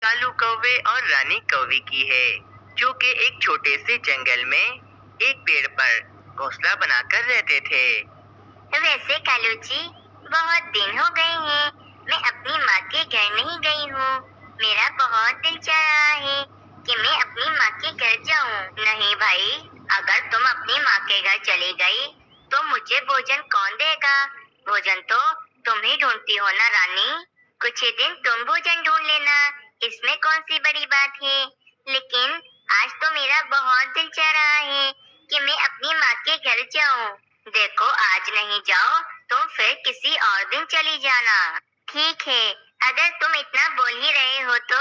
कालू कौवे और रानी कौवी की है, जो कि एक छोटे से जंगल में एक पेड़ पर घोंसला बनाकर रहते थे। वैसे कालू जी, बहुत दिन हो गए हैं, मैं अपनी माँ के घर नहीं गई हूँ। मेरा बहुत दिल चाह रहा है कि मैं अपनी माँ के घर जाऊँ। नहीं भाई, अगर तुम अपनी माँ के घर चली गई तो मुझे भोजन कौन देगा? भोजन तो तुम ही ढूंढती हो ना रानी। कुछ ही दिन तुम भोजन ढूंढ लेना, इसमें कौन सी बड़ी बात है। लेकिन आज तो मेरा बहुत दिल चाह रहा है कि मैं अपनी माँ के घर जाऊँ। देखो, आज नहीं जाओ तो फिर किसी और दिन चली जाना। ठीक है, अगर तुम इतना बोल ही रहे हो तो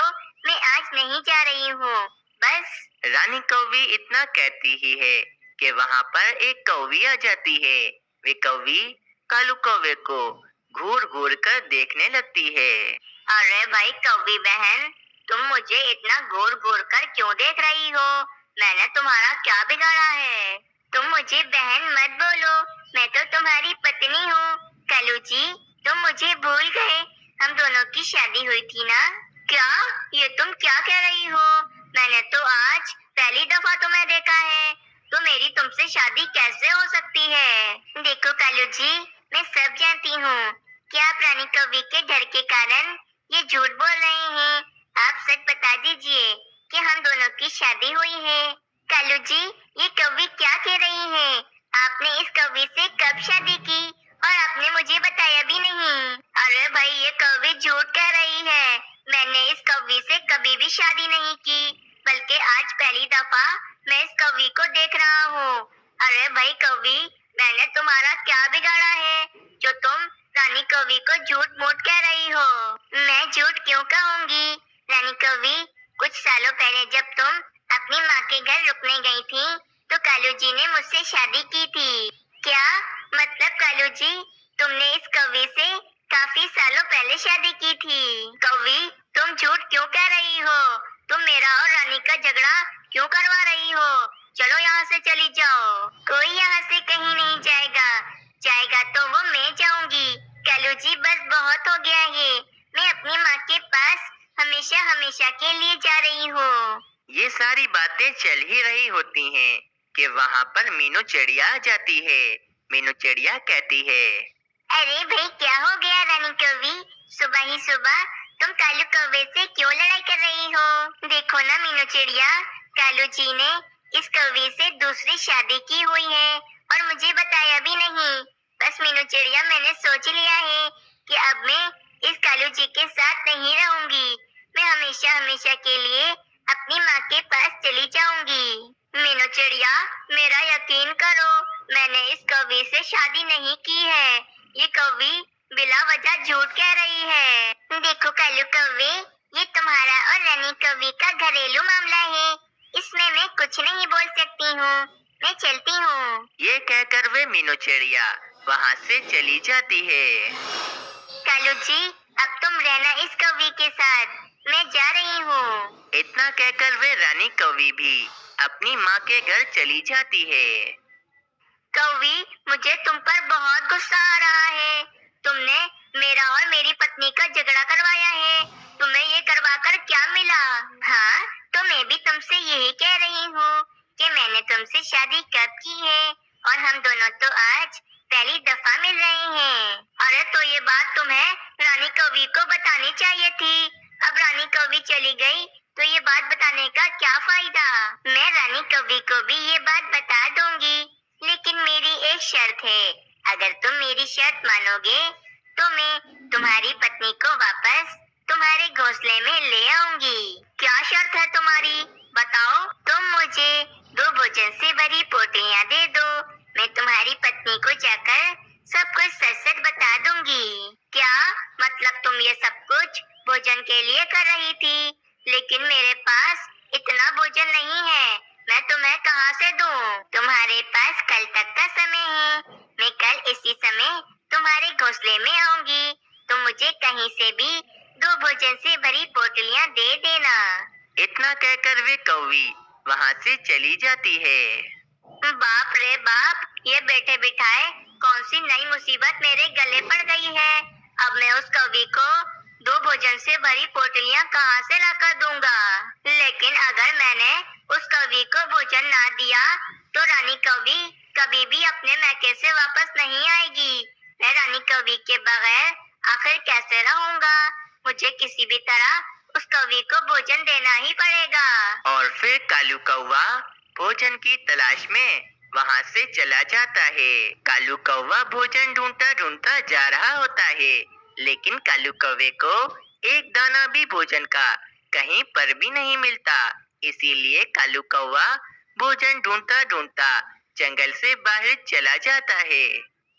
मैं आज नहीं जा रही हूँ। बस। रानी कौवी इतना कहती ही है कि वहाँ पर एक कौवी आ जाती है। वे कौवी कालू कौवे को घूर घूर कर देखने लगती है। अरे भाई कौवी बहन, तुम मुझे इतना घूर घूर कर क्यों देख रही हो? मैंने तुम्हारा क्या बिगाड़ा है? तुम मुझे बहन मत बोलो, मैं तो तुम्हारी पत्नी हूँ। कालू जी, तुम मुझे भूल गए? हम दोनों की शादी हुई थी ना? क्या? ये तुम क्या कह रही हो? मैंने तो आज पहली दफा तुम्हें देखा है, तो मेरी तुमसे शादी कैसे हो सकती है? देखो कालू जी, मैं सब जानती हूँ कि आप रानी कौवी के डर के कारण ये झूठ बोल रहे हैं। आप सच बता दीजिए कि हम दोनों की शादी हुई है। कालू जी, ये कौवी क्या कह रही है? आपने इस कौवी से कब शादी की और आपने मुझे बताया भी नहीं? अरे भाई, ये कौवी झूठ कह रही है। मैंने इस कौवी से कभी भी शादी नहीं की, बल्कि आज पहली दफा मैं इस कौवी को देख रहा हूँ। अरे भाई कौवी, मैंने तुम्हारा क्या बिगाड़ा है जो तुम रानी कौवी को झूठ मूठ कह रही हो? मैं झूठ क्यों कहूँगी? रानी कौवी, कुछ सालों पहले जब तुम अपनी माँ के घर रुकने गई थी, तो कालू जी ने मुझसे शादी की थी। क्या मतलब कालू जी, तुमने इस कौवी से काफी सालों पहले शादी की थी? कौवी, तुम झूठ क्यों कह रही हो? तुम मेरा और रानी का झगड़ा क्यों करवा रही हो? चलो यहाँ से चली जाओ। कोई यहाँ से कहीं नहीं जाएगा, जाएगा तो वो मैं जाऊंगी। कालू जी, बस बहुत हो गया है। मैं अपनी माँ के पास हमेशा हमेशा के लिए जा रही हूँ। ये सारी बातें चल ही रही होती हैं कि वहाँ पर मीनू चिड़िया आ जाती है। मीनू चिड़िया कहती है, अरे भाई, क्या हो गया रानी कौवी? सुबह ही सुबह तुम कालू कौवे से क्यों लड़ाई कर रही हो? देखो ना मीनू चिड़िया, कालू जी ने इस कौवे से दूसरी शादी की हुई है और मुझे बताया भी नहीं। बस मीनू चिड़िया, मैंने सोच लिया है कि अब मैं इस कालू जी के साथ नहीं रहूंगी। मैं हमेशा हमेशा के लिए अपनी माँ के पास चली जाऊंगी। मीनू चिड़िया, मेरा यकीन करो, मैंने इस कौवे से शादी नहीं की है। ये कौवी बिला वजह झूठ कह रही है। देखो कालू कौवे, ये तुम्हारा और रानी कौवी का घरेलू मामला है, इसमें मैं कुछ नहीं बोल सकती हूँ। मैं चलती हूँ। ये कहकर वे मीनू चिड़िया वहाँ से चली जाती है। कालू जी, अब तुम रहना इस कौवी के साथ, मैं जा रही हूँ। इतना कहकर वे रानी कौवी भी अपनी माँ के घर चली जाती है। कौवी, मुझे तुम पर बहुत गुस्सा आ रहा है। तुमने मेरा और मेरी पत्नी का झगड़ा करवाया है। तुम्हें ये करवाकर क्या मिला? हाँ, तो मैं भी तुमसे यही कह रही हूँ कि मैंने तुमसे शादी कब की है और हम दोनों तो आज पहली दफा मिल रहे हैं। अरे तो ये बात तुम्हें रानी कौवी को बतानी चाहिए थी। अब रानी कौवी चली गई तो ये बात बताने का क्या फायदा? मैं रानी कौवी को भी ये बात बता दूंगी, लेकिन मेरी एक शर्त है। अगर तुम मेरी शर्त मानोगे तो मैं तुम्हारी पत्नी को वापस तुम्हारे घोंसले में ले आऊंगी। क्या शर्त है तुम्हारी? बताओ। तुम मुझे 2 भोजन से भरी पोटलियाँ दे दो, मैं तुम्हारी पत्नी को जाकर सब कुछ सच सच बता दूंगी। क्या मतलब तुम ये सब कुछ भोजन के लिए कर रही थी? लेकिन मेरे पास इतना भोजन नहीं है, मैं तुम्हें कहाँ से दूँ? तुम्हारे पास कल तक का समय है। मैं कल इसी समय तुम्हारे घोंसले में आऊंगी। तुम मुझे कहीं से भी 2 भोजन से भरी पोटलियाँ दे देना। इतना कहकर वे कौवी वहाँ से चली जाती है। बाप रे बाप, ये बैठे बिठाए कौन सी नई मुसीबत मेरे गले पड़ गई है? अब मैं उस कौवी को दो भोजन से भरी पोटलियां कहाँ से लाकर दूंगा। लेकिन अगर मैंने उस कौवी को भोजन ना दिया तो रानी कौवी कभी भी अपने मैके से वापस नहीं आएगी। मैं रानी कौवी के बगैर आखिर कैसे रहूंगा। मुझे किसी भी तरह उस कौवी को भोजन देना ही पड़ेगा। और फिर कालू कौवा भोजन की तलाश में वहाँ से चला जाता है। कालू कौवा भोजन ढूंढता ढूंढता जा रहा होता है, लेकिन कालू कौवे को एक दाना भी भोजन का कहीं पर भी नहीं मिलता। इसीलिए कालू कौवा भोजन ढूंढता ढूंढता जंगल से बाहर चला जाता है।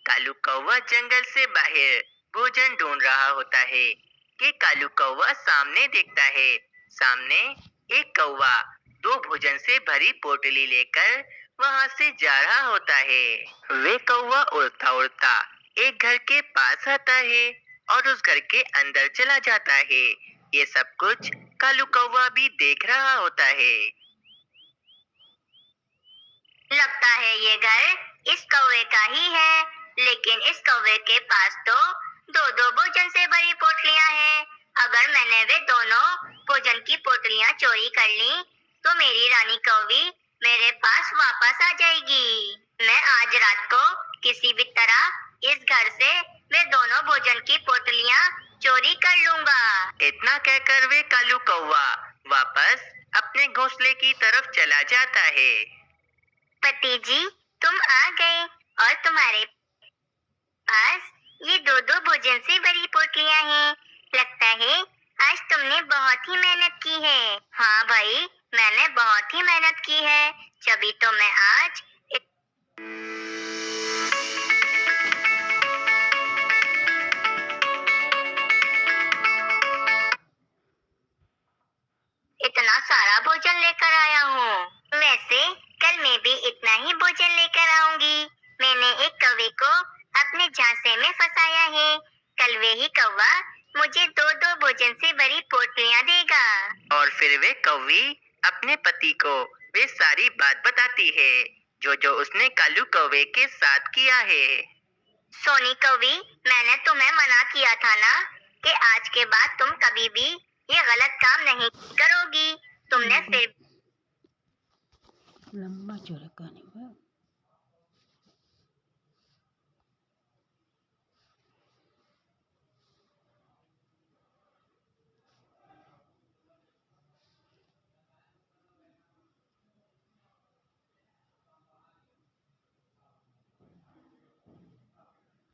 कालू कौवा जंगल से बाहर भोजन ढूंढ रहा होता है कि कालू कौवा सामने देखता है। सामने एक कौवा दो भोजन से भरी पोटली लेकर वहाँ से जा रहा होता है। वे कौवा उड़ता उड़ता एक घर के पास आता है और उस घर के अंदर चला जाता है। ये सब कुछ कालू कौवा भी देख रहा होता है। लगता है ये घर इस कौवे का ही है, लेकिन इस कौवे के पास तो दो दो भोजन से भरी पोटलियां हैं। अगर मैंने वे दोनों भोजन की पोटलियां चोरी कर ली तो मेरी रानी कौवी मेरे पास वापस आ जाएगी। मैं आज रात को किसी भी तरह इस घर से वे दोनों भोजन की पोटलियां चोरी कर लूंगा। इतना कहकर वे कालू कौवा वापस अपने घोंसले की तरफ चला जाता है। पति जी, तुम आ गए और तुम्हारे पास ये दो दो भोजन से भरी पोटलियां हैं। लगता है आज तुमने बहुत ही मेहनत की है। हाँ भाई, मैंने बहुत ही मेहनत की है, तभी तो मैं आज इतना सारा भोजन लेकर आया हूँ। वैसे कल मैं भी इतना ही भोजन लेकर आऊंगी। मैंने एक कौवे को अपने झांसे में फंसाया है। कल वे ही कौवा मुझे दो दो भोजन से भरी पोटलियां देगा। और फिर वे कौवी अपने पति को वे सारी बात बताती है जो जो उसने कालू कौवे के साथ किया है। सोनी कौवी, मैंने तुम्हें मना किया था ना कि आज के बाद तुम कभी भी ये गलत काम नहीं करोगी। तुमने फिर लंबा चौड़ा